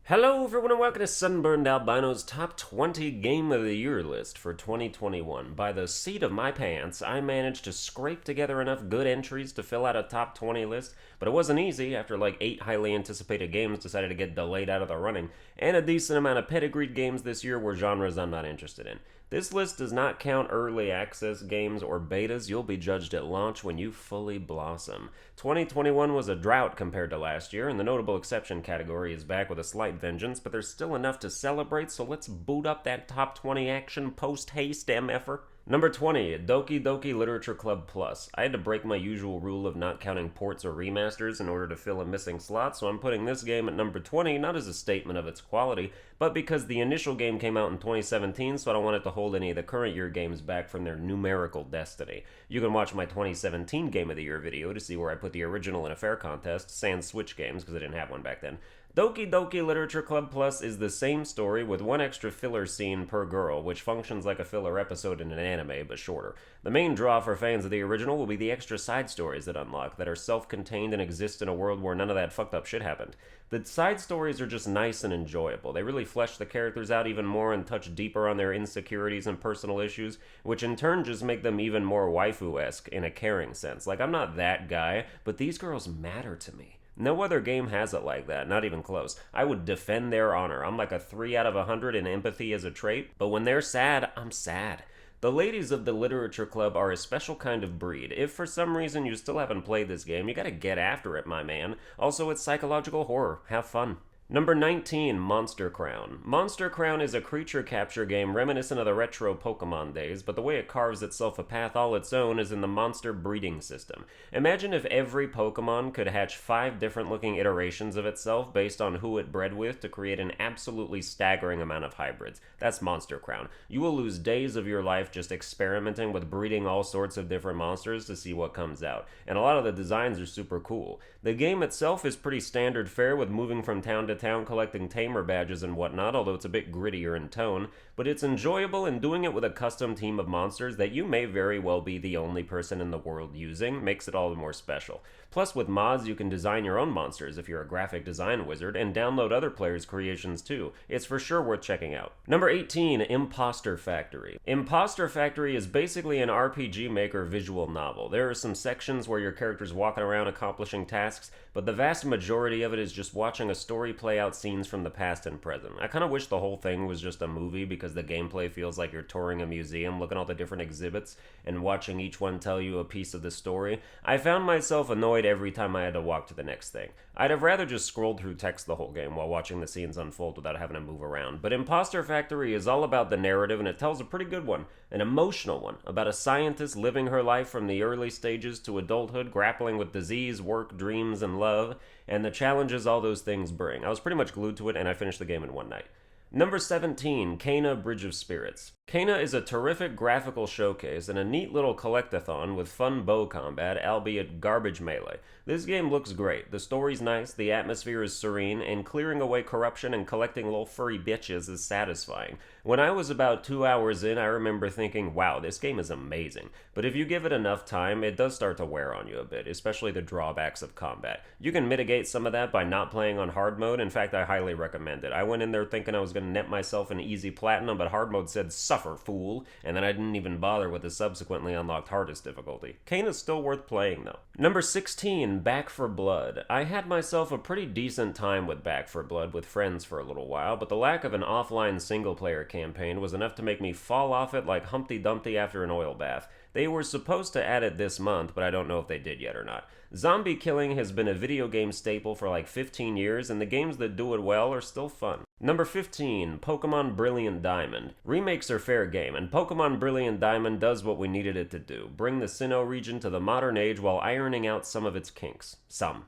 Hello everyone and welcome to Sunburned Albino's Top 20 Game of the Year list for 2021. By the seat of my pants, I managed to scrape together enough good entries to fill out a top 20 list, but it wasn't easy after like 8 highly anticipated games decided to get delayed out of the running, and a decent amount of pedigreed games this year were genres I'm not interested in. This list does not count early access games or betas. You'll be judged at launch when you fully blossom. 2021 was a drought compared to last year, and the notable exception category is back with a slight vengeance, but there's still enough to celebrate, so let's boot up that top 20 action post-haste, MFer. Number 20, Doki Doki Literature Club Plus. I had to break my usual rule of not counting ports or remasters in order to fill a missing slot, so I'm putting this game at number 20, not as a statement of its quality, but because the initial game came out in 2017, so I don't want it to hold any of the current year games back from their numerical destiny. You can watch my 2017 Game of the Year video to see where I put the original in a fair contest, sans Switch games, because I didn't have one back then. Doki Doki Literature Club Plus is the same story with one extra filler scene per girl, which functions like a filler episode in an anime, but shorter. The main draw for fans of the original will be the extra side stories that unlock, that are self-contained and exist in a world where none of that fucked up shit happened. The side stories are just nice and enjoyable. They really flesh the characters out even more and touch deeper on their insecurities and personal issues, which in turn just make them even more waifu-esque in a caring sense. Like, I'm not that guy, but these girls matter to me. No other game has it like that, not even close. I would defend their honor. I'm like a 3 out of 100 in empathy as a trait, but when they're sad, I'm sad. The ladies of the Literature Club are a special kind of breed. If for some reason you still haven't played this game, you gotta get after it, my man. Also, it's psychological horror. Have fun. Number 19, Monster Crown. Monster Crown is a creature capture game reminiscent of the retro Pokemon days, but the way it carves itself a path all its own is in the monster breeding system. Imagine if every Pokemon could hatch 5 different looking iterations of itself based on who it bred with to create an absolutely staggering amount of hybrids. That's Monster Crown. You will lose days of your life just experimenting with breeding all sorts of different monsters to see what comes out, and a lot of the designs are super cool. The game itself is pretty standard fare with moving from town to town collecting tamer badges and whatnot, although it's a bit grittier in tone, but it's enjoyable, and doing it with a custom team of monsters that you may very well be the only person in the world using makes it all the more special. Plus, with mods, you can design your own monsters if you're a graphic design wizard, and download other players' creations too. It's for sure worth checking out. Number 18, Imposter Factory. Imposter Factory is basically an RPG Maker visual novel. There are some sections where your character's walking around accomplishing tasks, but the vast majority of it is just watching a story play out scenes from the past and present. I kind of wish the whole thing was just a movie because the gameplay feels like you're touring a museum, looking at all the different exhibits and watching each one tell you a piece of the story. I found myself annoyed every time I had to walk to the next thing. I'd have rather just scrolled through text the whole game while watching the scenes unfold without having to move around. But Imposter Factory is all about the narrative, and it tells a pretty good one, an emotional one, about a scientist living her life from the early stages to adulthood, grappling with disease, work, dreams, and love, and the challenges all those things bring. I was pretty much glued to it, and I finished the game in one night. Number 17, Kena Bridge of Spirits. Kena is a terrific graphical showcase and a neat little collectathon with fun bow combat, albeit garbage melee. This game looks great, the story's nice, the atmosphere is serene, and clearing away corruption and collecting little furry bitches is satisfying. When I was about 2 hours in, I remember thinking, wow, this game is amazing. But if you give it enough time, it does start to wear on you a bit, especially the drawbacks of combat. You can mitigate some of that by not playing on hard mode. In fact, I highly recommend it. I went in there thinking I was going to net myself an easy platinum, but hard mode said, suffer, fool, and then I didn't even bother with the subsequently unlocked hardest difficulty. Kena's still worth playing, though. Number 16, Back 4 Blood. I had myself a pretty decent time with Back 4 Blood with friends for a little while, but the lack of an offline single-player campaign was enough to make me fall off it like Humpty Dumpty after an oil bath. They were supposed to add it this month, but I don't know if they did yet or not. Zombie killing has been a video game staple for like 15 years, and the games that do it well are still fun. Number 15, Pokemon Brilliant Diamond. Remakes are fair game, and Pokemon Brilliant Diamond does what we needed it to do. Bring the Sinnoh region to the modern age while ironing out some of its kinks. Some.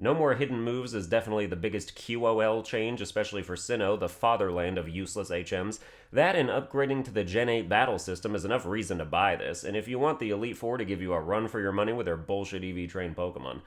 No more hidden moves is definitely the biggest QOL change, especially for Sinnoh, the fatherland of useless HMs. That and upgrading to the Gen 8 battle system is enough reason to buy this, and if you want the Elite Four to give you a run for your money with their bullshit EV-trained Pokemon.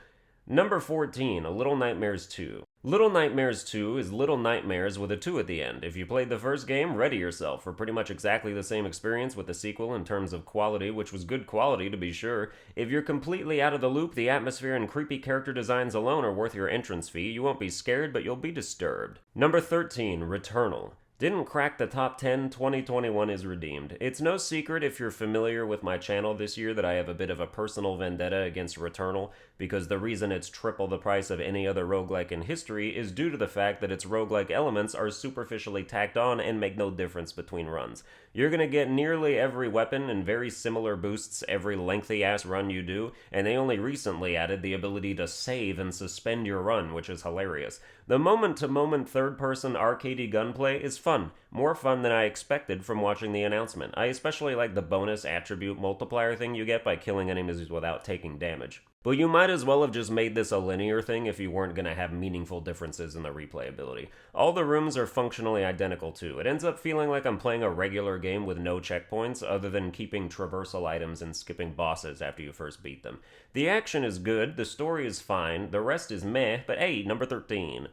Number 14, Little Nightmares 2. Little Nightmares 2 is Little Nightmares with a 2 at the end. If you played the first game, ready yourself for pretty much exactly the same experience with the sequel in terms of quality, which was good quality to be sure. If you're completely out of the loop, the atmosphere and creepy character designs alone are worth your entrance fee. You won't be scared, but you'll be disturbed. Number 13, Returnal. Didn't crack the top 10, 2021 is redeemed. It's no secret if you're familiar with my channel this year that I have a bit of a personal vendetta against Returnal, because the reason it's triple the price of any other roguelike in history is due to the fact that its roguelike elements are superficially tacked on and make no difference between runs. You're gonna get nearly every weapon and very similar boosts every lengthy-ass run you do, and they only recently added the ability to save and suspend your run, which is hilarious. The moment-to-moment third-person arcadey gunplay is fun, more fun than I expected from watching the announcement. I especially like the bonus attribute multiplier thing you get by killing enemies without taking damage. But you might as well have just made this a linear thing if you weren't going to have meaningful differences in the replayability. All the rooms are functionally identical too. It ends up feeling like I'm playing a regular game with no checkpoints other than keeping traversal items and skipping bosses after you first beat them. The action is good, the story is fine, the rest is meh, but hey, number 13.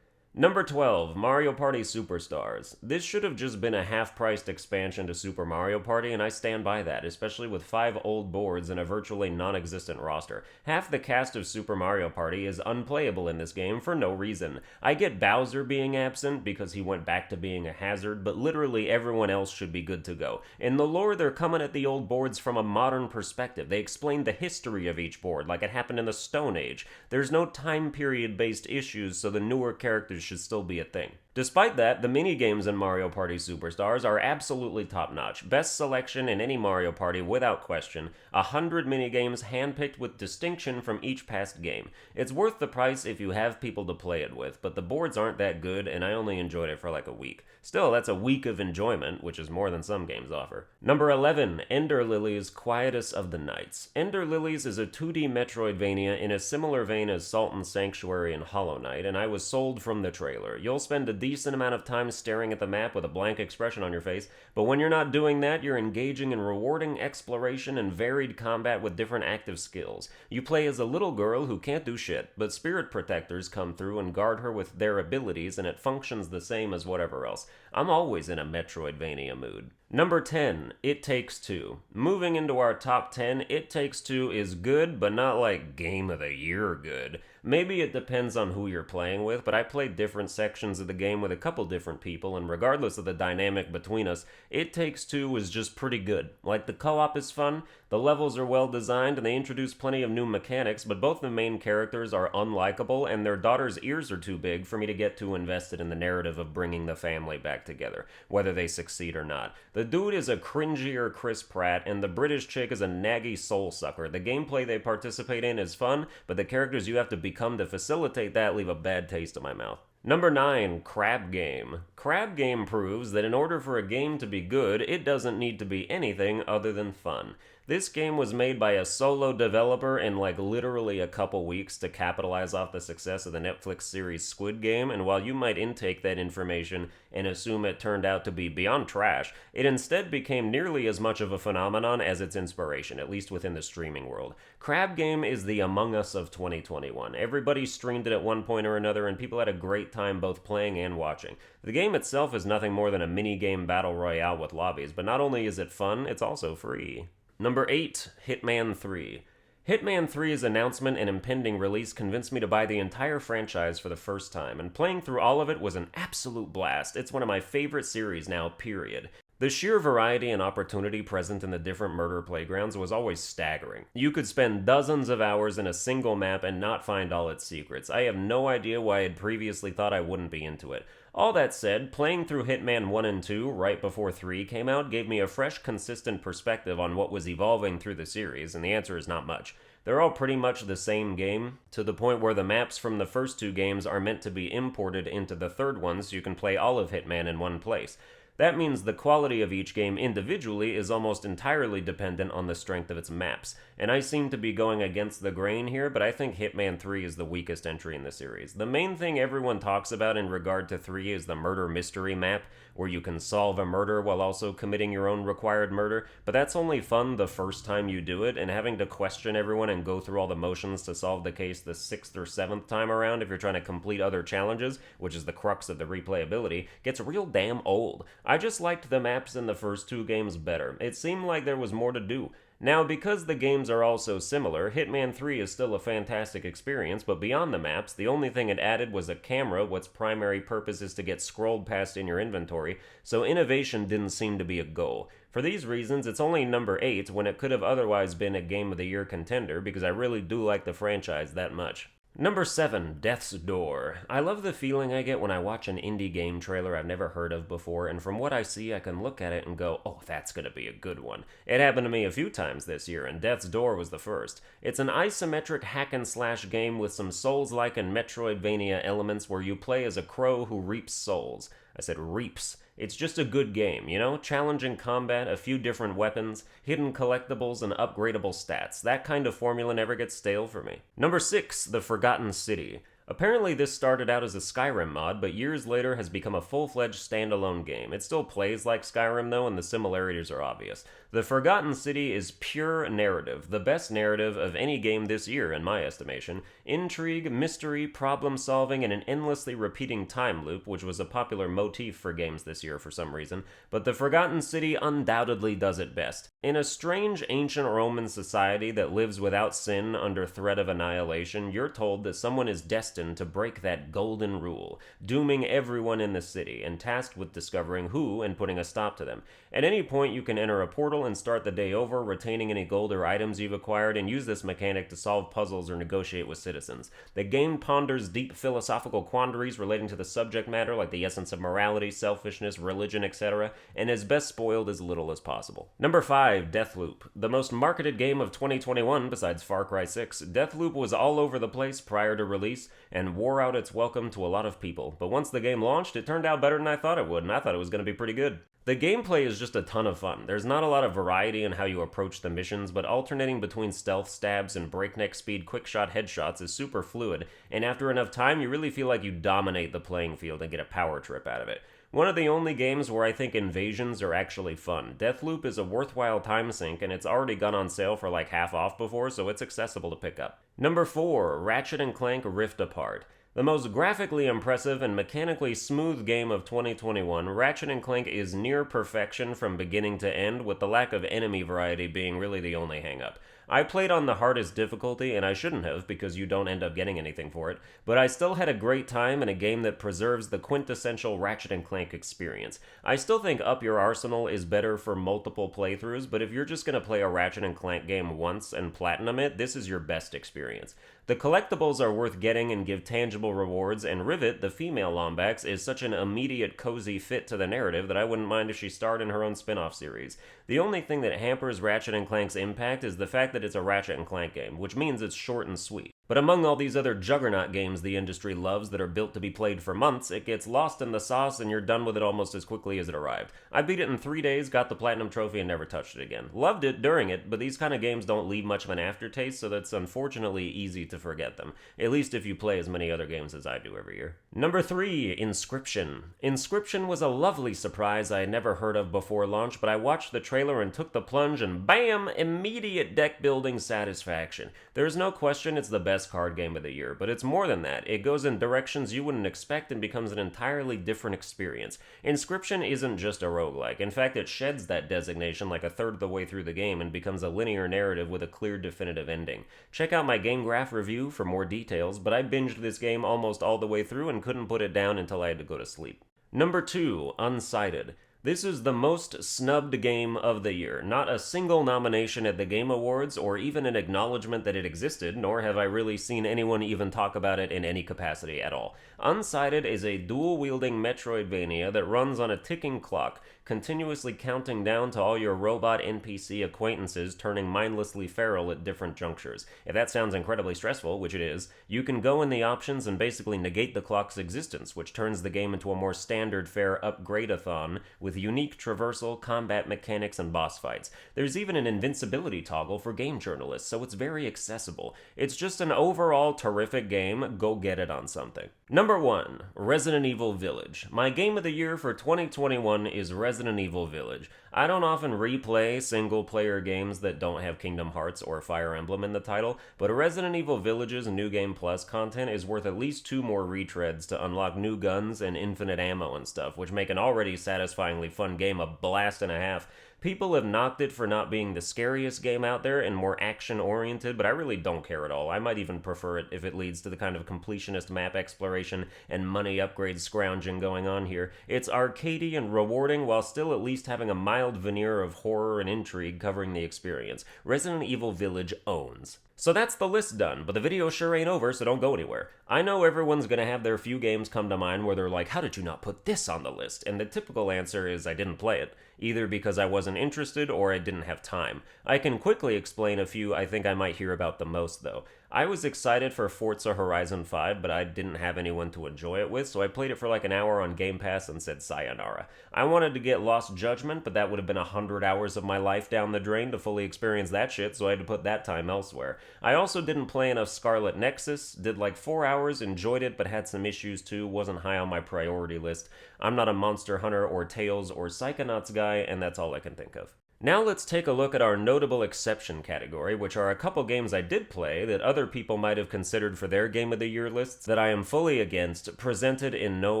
Number 12, Mario Party Superstars. This should have just been a half-priced expansion to Super Mario Party, and I stand by that, especially with 5 old boards and a virtually non-existent roster. Half the cast of Super Mario Party is unplayable in this game for no reason. I get Bowser being absent because he went back to being a hazard, but literally everyone else should be good to go. In the lore, they're coming at the old boards from a modern perspective. They explain the history of each board like it happened in the Stone Age. There's no time period-based issues, so the newer characters should still be a thing. Despite that, the minigames in Mario Party Superstars are absolutely top-notch. Best selection in any Mario Party without question. 100 minigames handpicked with distinction from each past game. It's worth the price if you have people to play it with, but the boards aren't that good and I only enjoyed it for like a week. Still, that's a week of enjoyment, which is more than some games offer. Number 11, Ender Lilies, Quietus of the Nights. Ender Lilies is a 2D Metroidvania in a similar vein as Salt and Sanctuary and Hollow Knight, and I was sold from the trailer. You'll spend a decent amount of time staring at the map with a blank expression on your face, but when you're not doing that, you're engaging in rewarding exploration and varied combat with different active skills. You play as a little girl who can't do shit, but spirit protectors come through and guard her with their abilities, and it functions the same as whatever else. I'm always in a Metroidvania mood. Number 10, It Takes Two. Moving into our top 10, It Takes Two is good, but not like Game of the Year good. Maybe it depends on who you're playing with, but I played different sections of the game with a couple different people, and regardless of the dynamic between us, It Takes Two was just pretty good. Like, the co-op is fun, the levels are well designed, and they introduce plenty of new mechanics, but both the main characters are unlikable, and their daughter's ears are too big for me to get too invested in the narrative of bringing the family back together, whether they succeed or not. The dude is a cringier Chris Pratt, and the British chick is a naggy soul sucker. The gameplay they participate in is fun, but the characters you have to become to facilitate that leave a bad taste in my mouth. Number 9, Crab Game. Crab Game proves that in order for a game to be good, it doesn't need to be anything other than fun. This game was made by a solo developer in like literally a couple weeks to capitalize off the success of the Netflix series Squid Game, and while you might intake that information and assume it turned out to be beyond trash, it instead became nearly as much of a phenomenon as its inspiration, at least within the streaming world. Crab Game is the Among Us of 2021. Everybody streamed it at one point or another, and people had a great time both playing and watching. The game itself is nothing more than a mini-game battle royale with lobbies, but not only is it fun, it's also free. Number 8, Hitman 3. Hitman 3's announcement and impending release convinced me to buy the entire franchise for the first time, and playing through all of it was an absolute blast. It's one of my favorite series now, period. The sheer variety and opportunity present in the different murder playgrounds was always staggering. You could spend dozens of hours in a single map and not find all its secrets. I have no idea why I'd previously thought I wouldn't be into it. All that said, playing through Hitman 1 and 2 right before 3 came out gave me a fresh, consistent perspective on what was evolving through the series, and the answer is not much. They're all pretty much the same game, to the point where the maps from the first 2 games are meant to be imported into the third one so you can play all of Hitman in one place. That means the quality of each game individually is almost entirely dependent on the strength of its maps, and I seem to be going against the grain here, but I think Hitman 3 is the weakest entry in the series. The main thing everyone talks about in regard to 3 is the murder mystery map, where you can solve a murder while also committing your own required murder, but that's only fun the first time you do it, and having to question everyone and go through all the motions to solve the case the 6th or 7th time around if you're trying to complete other challenges, which is the crux of the replayability, gets real damn old. I just liked the maps in the first 2 games better. It seemed like there was more to do. Now, because the games are all so similar, Hitman 3 is still a fantastic experience, but beyond the maps, the only thing it added was a camera, whose primary purpose is to get scrolled past in your inventory, so innovation didn't seem to be a goal. For these reasons, it's only number 8 when it could have otherwise been a Game of the Year contender, because I really do like the franchise that much. Number 7, Death's Door. I love the feeling I get when I watch an indie game trailer I've never heard of before, and from what I see, I can look at it and go, oh, that's gonna be a good one. It happened to me a few times this year, and Death's Door was the first. It's an isometric hack-and-slash game with some Souls-like and Metroidvania elements where you play as a crow who reaps souls. I said reaps. It's just a good game, you know? Challenging combat, a few different weapons, hidden collectibles, and upgradable stats. That kind of formula never gets stale for me. Number 6, The Forgotten City. Apparently this started out as a Skyrim mod, but years later has become a full-fledged standalone game. It still plays like Skyrim though, and the similarities are obvious. The Forgotten City is pure narrative, the best narrative of any game this year in my estimation. Intrigue, mystery, problem-solving, and an endlessly repeating time loop, which was a popular motif for games this year for some reason, but The Forgotten City undoubtedly does it best. In a strange ancient Roman society that lives without sin under threat of annihilation, you're told that someone is destined to break that golden rule, dooming everyone in the city, and tasked with discovering who and putting a stop to them. At any point you can enter a portal and start the day over, retaining any gold or items you've acquired, and use this mechanic to solve puzzles or negotiate with citizens. The game ponders deep philosophical quandaries relating to the subject matter, like the essence of morality, selfishness, religion, etc., and is best spoiled as little as possible. Number 5, Deathloop. The most marketed game of 2021, besides Far Cry 6, Deathloop was all over the place prior to release, and wore out its welcome to a lot of people. But once the game launched, it turned out better than I thought it would, and I thought it was going to be pretty good. The gameplay is just a ton of fun. There's not a lot of variety in how you approach the missions, but alternating between stealth stabs and breakneck speed quick-shot headshots is super fluid, and after enough time, you really feel like you dominate the playing field and get a power trip out of it. One of the only games where I think invasions are actually fun. Deathloop is a worthwhile time sink, and it's already gone on sale for like half off before, so it's accessible to pick up. Number 4, Ratchet & Clank Rift Apart. The most graphically impressive and mechanically smooth game of 2021, Ratchet & Clank is near perfection from beginning to end, with the lack of enemy variety being really the only hang-up. I played on the hardest difficulty, and I shouldn't have because you don't end up getting anything for it, but I still had a great time in a game that preserves the quintessential Ratchet & Clank experience. I still think Up Your Arsenal is better for multiple playthroughs, but if you're just going to play a Ratchet & Clank game once and platinum it, this is your best experience. The collectibles are worth getting and give tangible rewards, and Rivet, the female Lombax, is such an immediate cozy fit to the narrative that I wouldn't mind if she starred in her own spin-off series. The only thing that hampers Ratchet & Clank's impact is the fact that it's a Ratchet & Clank game, which means it's short and sweet. But among all these other juggernaut games the industry loves that are built to be played for months, it gets lost in the sauce and you're done with it almost as quickly as it arrived. I beat it in 3 days, got the Platinum Trophy, and never touched it again. Loved it during it, but these kind of games don't leave much of an aftertaste, so that's unfortunately easy to forget them. At least if you play as many other games as I do every year. Number 3, Inscription. Inscription was a lovely surprise I had never heard of before launch, but I watched the trailer and took the plunge and BAM! Immediate deck building satisfaction. There's no question it's the best card game of the year, but it's more than that. It goes in directions you wouldn't expect and becomes an entirely different experience. Inscription isn't just a roguelike. In fact, it sheds that designation like a third of the way through the game and becomes a linear narrative with a clear, definitive ending. Check out my Game Graph review for more details, but I binged this game almost all the way through and couldn't put it down until I had to go to sleep. Number 2, Unsighted. This is the most snubbed game of the year. Not a single nomination at the Game Awards, or even an acknowledgement that it existed, nor have I really seen anyone even talk about it in any capacity at all. Unsighted is a dual-wielding Metroidvania that runs on a ticking clock, continuously counting down to all your robot NPC acquaintances turning mindlessly feral at different junctures. If that sounds incredibly stressful, which it is, you can go in the options and basically negate the clock's existence, which turns the game into a more standard fare upgrade-a-thon with with unique traversal, combat mechanics, and boss fights. There's even an invincibility toggle for game journalists, so it's very accessible. It's just an overall terrific game. Go get it on something. Number 1, Resident Evil Village. My game of the year for 2021 is Resident Evil Village. I don't often replay single-player games that don't have Kingdom Hearts or Fire Emblem in the title, but Resident Evil Village's New Game Plus content is worth at least 2 more retreads to unlock new guns and infinite ammo and stuff, which make an already satisfyingly fun game a blast and a half. People have knocked it for not being the scariest game out there and more action-oriented, but I really don't care at all. I might even prefer it if it leads to the kind of completionist map exploration and money upgrade scrounging going on here. It's arcadey and rewarding while still at least having a mild veneer of horror and intrigue covering the experience. Resident Evil Village owns. So that's the list done, but the video sure ain't over, so don't go anywhere. I know everyone's gonna have their few games come to mind where they're like, how did you not put this on the list? And the typical answer is I didn't play it, either because I wasn't interested or I didn't have time. I can quickly explain a few I think I might hear about the most, though. I was excited for Forza Horizon 5, but I didn't have anyone to enjoy it with, so I played it for like an hour on Game Pass and said sayonara. I wanted to get Lost Judgment, but that would have been 100 hours of my life down the drain to fully experience that shit, so I had to put that time elsewhere. I also didn't play enough Scarlet Nexus, did like 4 hours, enjoyed it, but had some issues too, wasn't high on my priority list. I'm not a Monster Hunter or Tales or Psychonauts guy, and that's all I can think of. Now let's take a look at our notable exception category, which are a couple games I did play that other people might have considered for their Game of the Year lists that I am fully against, presented in no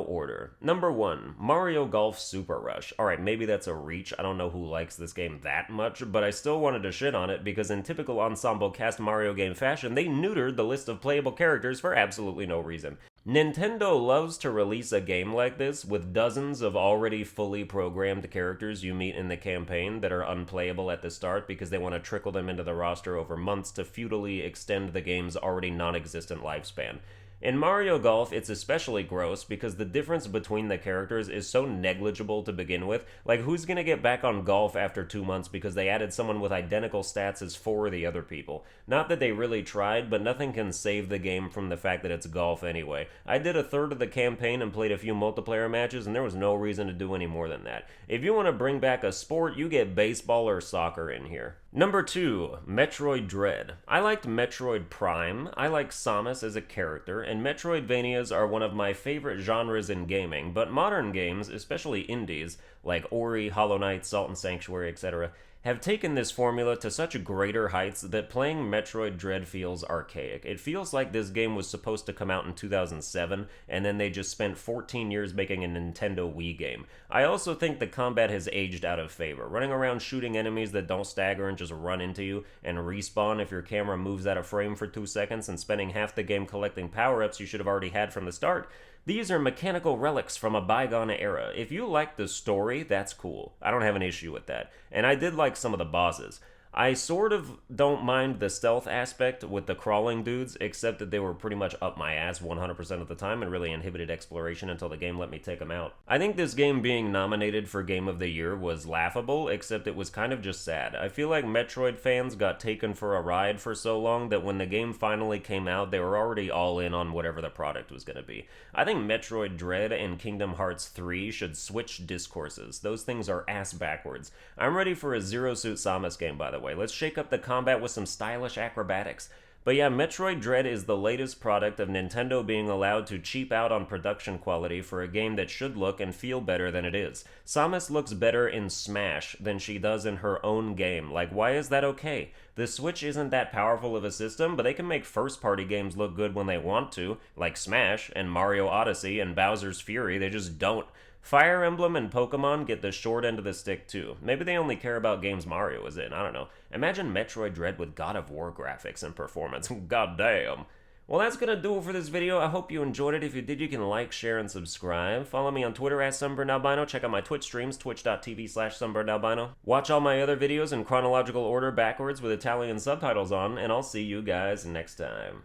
order. Number 1, Mario Golf Super Rush. Alright, maybe that's a reach, I don't know who likes this game that much, but I still wanted to shit on it because in typical Ensemble Cast Mario game fashion, they neutered the list of playable characters for absolutely no reason. Nintendo loves to release a game like this with dozens of already fully programmed characters you meet in the campaign that are unplayable at the start because they want to trickle them into the roster over months to futilely extend the game's already non-existent lifespan. In Mario Golf, it's especially gross because the difference between the characters is so negligible to begin with. Like, who's gonna get back on golf after 2 months because they added someone with identical stats as 4 of the other people? Not that they really tried, but nothing can save the game from the fact that it's golf anyway. I did a third of the campaign and played a few multiplayer matches, and there was no reason to do any more than that. If you want to bring back a sport, you get baseball or soccer in here. Number 2, Metroid Dread. I liked Metroid Prime, I like Samus as a character, and Metroidvanias are one of my favorite genres in gaming, but modern games, especially indies, like Ori, Hollow Knight, Salt and Sanctuary, etc., have taken this formula to such greater heights that playing Metroid Dread feels archaic. It feels like this game was supposed to come out in 2007, and then they just spent 14 years making a Nintendo Wii game. I also think the combat has aged out of favor. Running around shooting enemies that don't stagger and just run into you, and respawn if your camera moves out of frame for 2 seconds, and spending half the game collecting power-ups you should have already had from the start, these are mechanical relics from a bygone era. If you like the story, that's cool. I don't have an issue with that. And I did like some of the bosses. I sort of don't mind the stealth aspect with the crawling dudes, except that they were pretty much up my ass 100% of the time and really inhibited exploration until the game let me take them out. I think this game being nominated for Game of the Year was laughable, except it was kind of just sad. I feel like Metroid fans got taken for a ride for so long that when the game finally came out, they were already all in on whatever the product was going to be. I think Metroid Dread and Kingdom Hearts 3 should switch discourses. Those things are ass backwards. I'm ready for a Zero Suit Samus game, by the way. Let's shake up the combat with some stylish acrobatics. But yeah, Metroid Dread is the latest product of Nintendo being allowed to cheap out on production quality for a game that should look and feel better than it is. Samus looks better in Smash than she does in her own game. Like, why is that okay? The Switch isn't that powerful of a system, but they can make first-party games look good when they want to, like Smash and Mario Odyssey and Bowser's Fury. They just don't. Fire Emblem and Pokemon get the short end of the stick too. Maybe they only care about games Mario is in, I don't know. Imagine Metroid Dread with God of War graphics and performance. God damn. Well, that's gonna do it for this video. I hope you enjoyed it. If you did, you can like, share, and subscribe. Follow me on Twitter at Sunburned Albino. Check out my Twitch streams, twitch.tv/Sunburned Albino. Watch all my other videos in chronological order backwards with Italian subtitles on, and I'll see you guys next time.